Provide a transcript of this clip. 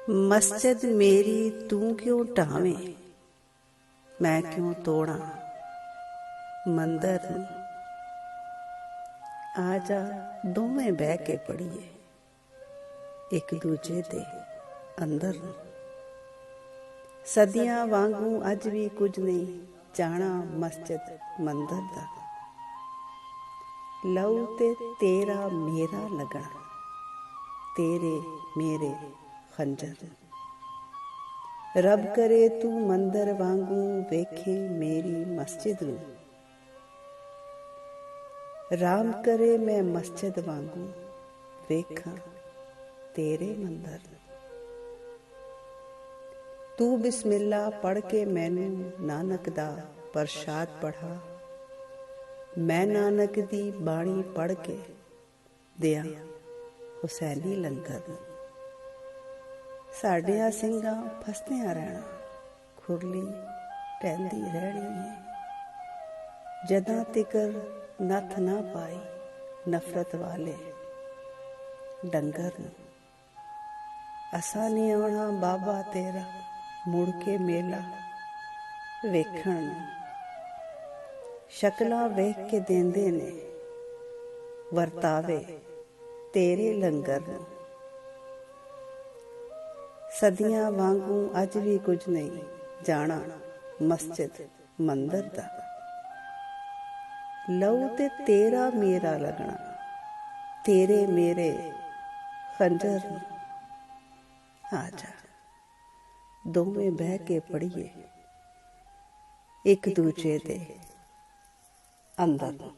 मस्जिद मेरी तू क्यों ढावें, मैं क्यों तोड़ा मंदिर नूं। आ जा दोवें बह के पढ़ीए एक दूजे दे अंदर नूं। सदियां वांगू अज भी कुछ नहीं जाना मस्जिद मंदिर दा। लहू ते तेरा मेरा लगना, तेरे मेरे खंजर नूं। रब करे तू मंदिर वांगू वेखे मेरी मस्जिद नूं। राम करे मैं मस्जिद वांगू वेखां तेरे मंदिर नूं। तू बिस्मिल्ला पढ़ के मैनू नानक दा प्रशाद पढ़ा। मैं नानक दी बाणी पढ़ के दिया हुसैनी लंगर नूं। साडियां ਸਿੰਘਾਂ फसदियां रहना, खुरली टहलदी रहनी है। जदां तिकर नथ ना पाई नफरत वाले डंगर नूं। असां नहीं आउणा बाबा तेरा मुड़ के मेला वेखण नूं। शक्लां वेख के देंदे ने वरतावे तेरे लंगर नूं। सदियां वांगू अज भी कुछ नहीं जाना मस्जिद मंदिर दा। लहू ते तेरा मेरा लगना, तेरे मेरे खंजर नूं। आ जा दोवें बह के पढ़ीए एक दूजे दे अंदर नूं।